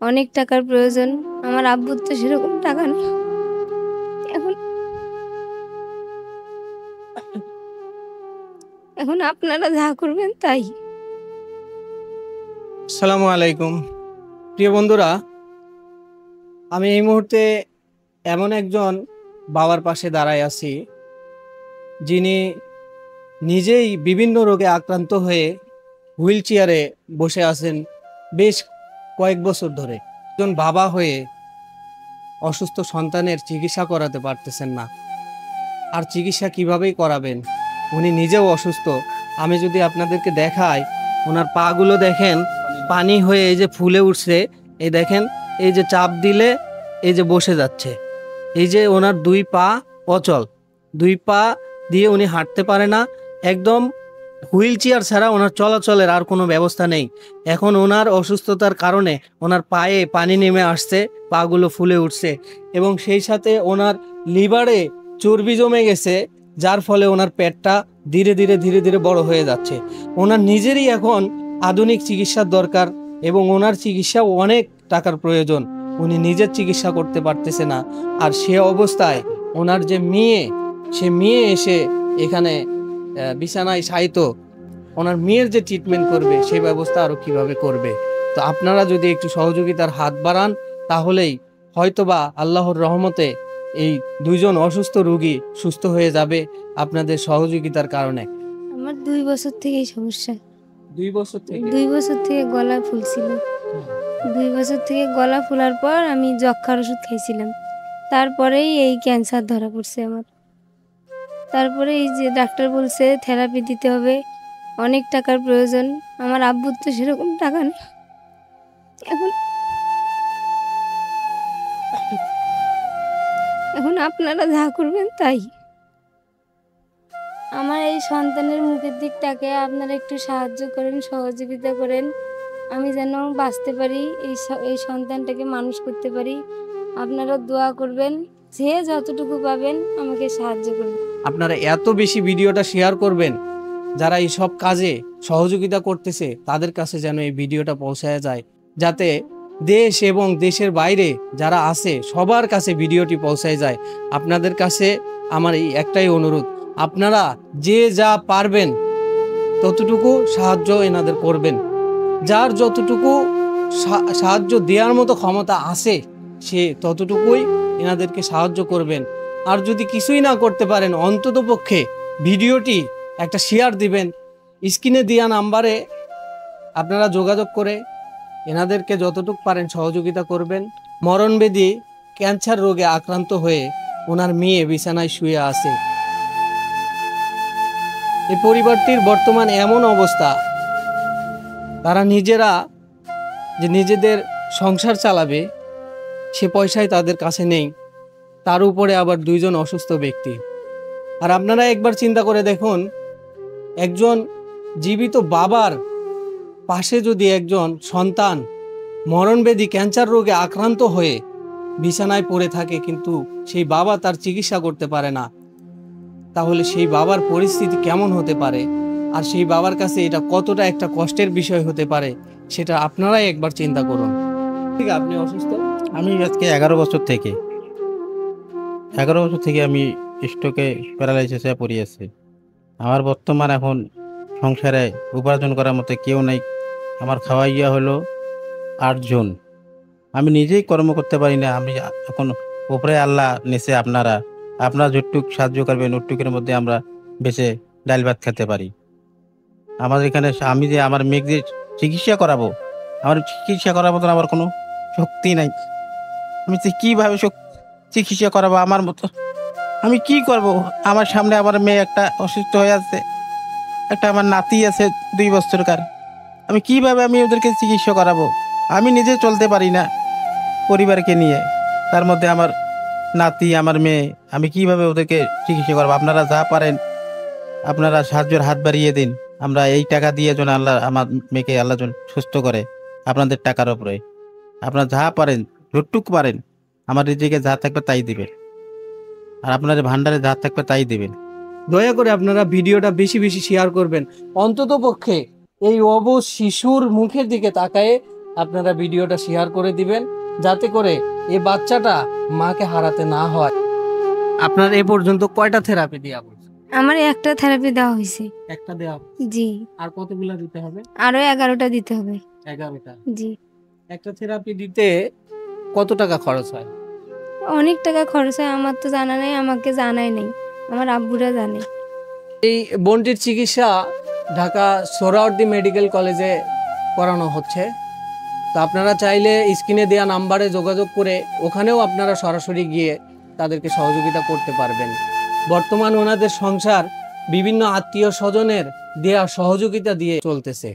অনেক টাকার প্রয়োজন। আমার আব্বুর তো সেরকম টাকা নেই। এখন এখন আপনারা যা করবেন তাই। আসসালামু আলাইকুম প্রিয় বন্ধুরা, আমি এই মুহূর্তে এমন একজন বাবার পাশে দাঁড়ায় আছি যিনি নিজেই বিভিন্ন রোগে আক্রান্ত হয়ে হুইল চেয়ারে বসে আছেন বেশ কয়েক বছর ধরে। একজন বাবা হয়ে অসুস্থ সন্তানের চিকিৎসা করাতে পারতেছেন না, আর চিকিৎসা কিভাবেই করাবেন? উনি নিজেও অসুস্থ। আমি যদি আপনাদেরকে দেখাই, ওনার পাগুলো দেখেন পানি হয়ে এই যে ফুলে উঠছে, এই দেখেন, এই যে চাপ দিলে এই যে বসে যাচ্ছে। এই যে ওনার দুই পা অচল, দুই পা দিয়ে উনি হাঁটতে পারে না। একদম হুইল চেয়ার ছাড়া ওনার চলাচলের আর কোনো ব্যবস্থা নেই। এখন ওনার অসুস্থতার কারণে ওনার পায়ে পানি নেমে আসছে, পাগুলো ফুলে উঠছে, এবং সেই সাথে ওনার লিভারে চর্বি জমে গেছে, যার ফলে ওনার পেটটা ধীরে ধীরে ধীরে ধীরে বড় হয়ে যাচ্ছে। ওনার নিজেরই এখন আধুনিক চিকিৎসার দরকার, এবং ওনার চিকিৎসা অনেক টাকার প্রয়োজন। উনি নিজের চিকিৎসা করতে পারতেছে না। আর সে অবস্থায় ওনার যে মেয়ে, সে মেয়ে এসে এখানে বিছানায় শায়িত, ওনার মেয়ের যে ট্রিটমেন্ট করবে সেই ব্যবস্থা আরো কিভাবে করবে? তো আপনারা যদি একটু সহযোগিতার হাত বাড়ান, তাহলেই হয়তোবা আল্লাহর রহমতে এই দুইজন অসুস্থ রোগী সুস্থ হয়ে যাবে আপনাদের সহযোগিতার কারণে। আমার 2 বছর থেকেই সমস্যা। 2 বছর থেকে? 2 বছর থেকে গলা ফুলছিল। 2 বছর থেকে গলা ফুলার পর আমি যক্ষ্মার ওষুধ খাইছিলাম। তারপরেই এই ক্যান্সার ধরা পড়ছে আমার। তারপরে এই যে ডাক্তার বলছে থেরাপি দিতে হবে, অনেক টাকার প্রয়োজন। আমার আব্বুর তো সেরকম টাকা নেই। এখন এখন আপনারা যা করবেন তাই। আমার এই সন্তানের মুখের দিকটাকে আপনারা একটু সাহায্য করেন, সহযোগিতা করেন, আমি যেন বাঁচতে পারি, এই সন্তানটাকে মানুষ করতে পারি। আপনারা দোয়া করবেন, যে যতটুকু পাবেন আমাকে সাহায্য করবেন। আপনারা এত বেশি ভিডিওটা শেয়ার করবেন, যারা এই সব কাজে সহযোগিতা করতেছে তাদের কাছে যেন এই ভিডিওটা পৌঁছায় যায়, যাতে দেশ এবং দেশের বাইরে যারা আছে সবার কাছে ভিডিওটি পৌঁছায় যায়। আপনাদের কাছে আমার এই একটাই অনুরোধ, আপনারা যে যা পারবেন ততটুকু সাহায্য এনাদের করবেন। যার যতটুকু সাহায্য দেওয়ার মতো ক্ষমতা আছে সে ততটুকুই এনাদেরকে সাহায্য করবেন। আর যদি কিছুই না করতে পারেন, অন্ততপক্ষে ভিডিওটি একটা শেয়ার দিবেন। স্ক্রিনে দেওয়া নাম্বারে আপনারা যোগাযোগ করে এনাদেরকে যতটুকু পারেন সহযোগিতা করবেন। মরণবেদী ক্যান্সার রোগে আক্রান্ত হয়ে ওনার মেয়ে বিছানায় শুয়ে আছে। এই পরিবারটির বর্তমান এমন অবস্থা, তারা নিজেরা যে নিজেদের সংসার চালাবে সে পয়সাই তাদের কাছে নেই, তার উপরে আবার দুইজন অসুস্থ ব্যক্তি। আর আপনারা একবার চিন্তা করে দেখুন, একজন জীবিত বাবার পাশে যদি একজন সন্তান মরণবেদী ক্যান্সার রোগে আক্রান্ত হয়ে বিছানায় পড়ে থাকে, কিন্তু সেই বাবা তার চিকিৎসা করতে পারে না, তাহলে সেই বাবার পরিস্থিতি কেমন হতে পারে? আর সেই বাবার কাছে এটা কতটা একটা কষ্টের বিষয় হতে পারে, সেটা আপনারাই একবার চিন্তা করুন। ঠিক, আপনি অসুস্থ? আমি আজকে 11 বছর থেকে আমি স্ট্রোকে প্যারালাইসিসে পড়ে আছি। আমার বর্তমান এখন সংসারে উপার্জন করার মতো কেউ নেই। আমার খাওয়াইয়া হলো 8 জন, আমি নিজেই কর্ম করতে পারি না। আমি এখন উপরে আল্লাহ নিচে আপনারা যতটুক সাহায্য করবেন ওটুকের মধ্যে আমরা বেঁচে ডাল ভাত খেতে পারি। আমাদের এখানে আমি যে আমার মেয়েকে চিকিৎসা করাবো, আমার চিকিৎসা করার মতন আমার কোনো শক্তি নাই। আমি কিভাবে চিকিৎসা করাবো? আমার মতো আমি কি করব? আমার সামনে আমার মেয়ে একটা অসুস্থ হয়ে আছে, একটা আমার নাতি আছে 2 বছরকার। আমি কিভাবে ওদেরকে চিকিৎসা করাবো? আমি নিজে চলতে পারি না পরিবারকে নিয়ে, তার মধ্যে আমার নাতি, আমার মেয়ে, আমি কিভাবে ওদেরকে চিকিৎসা করবো? আপনারা যা পারেন আপনারা সাহায্যের হাত বাড়িয়ে দিন। আমরা এই টাকা দিয়ে যেন আল্লাহ আমার মেয়েকে আল্লাহ যেন সুস্থ করে, আপনাদের টাকার উপরে আপনারা যা পারেন যতটুকু পারেন আমার রিজিকে যা থাকবে তাই দিবেন, আর আপনাদের ভান্ডারে যা থাকবে তাই দিবেন। দয়া করে আপনারা ভিডিওটা বেশি বেশি শেয়ার করবেন। অন্তত পক্ষে এই অবশ শিশুর মুখের দিকে তাকায়ে আপনারা ভিডিওটা শেয়ার করে দিবেন, যাতে করে এই বাচ্চাটা মাকে হারাতে না হয়। আপনার এ পর্যন্ত কয়টা থেরাপি দেওয়া হয়েছে? আমার একটা থেরাপি দেওয়া হয়েছে। একটা দেওয়া। জি। আর কতগুলো দিতে হবে? আরো 11টা দিতে হবে। 11টা। জি। একটা থেরাপি দিতে কত টাকা খরচ হয়? অনেক টাকা খরচ হয়, আমার তো জানা নেই, আমাকে জানাই নেই, আমার আব্বুরা জানে। এই বোনটির চিকিৎসা ঢাকা সোহরাওয়ার্দী মেডিকেল কলেজে করানো হচ্ছে। তো আপনারা চাইলে স্ক্রিনে দেওয়া নাম্বারে যোগাযোগ করে ওখানেও আপনারা সরাসরি গিয়ে তাদেরকে সহযোগিতা করতে পারবেন। বর্তমান ওনাদের সংসার বিভিন্ন আত্মীয় স্বজনের দেয়া সহযোগিতা দিয়ে চলতেছে।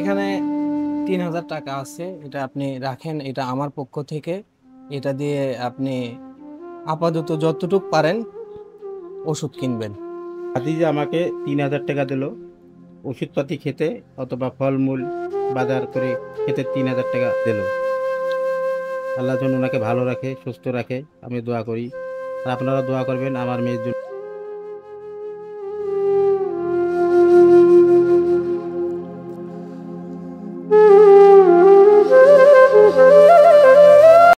এখানে 3000 টাকা আছে, এটা আপনি রাখেন, এটা আমার পক্ষ থেকে। এটা দিয়ে আপনি আপাতত যতটুকু পারেন ওষুধ কিনবেন। খাদিজা আমাকে 3000 টাকা দিল ওষুধপাতি খেতে, অথবা ফলমূল বাজার করে খেতে 3000 টাকা দিল। আল্লাহ যেন ওনাকে ভালো রাখে, সুস্থ রাখে, আমি দোয়া করি। আর আপনারা দোয়া করবেন আমার মেয়ের জন্য।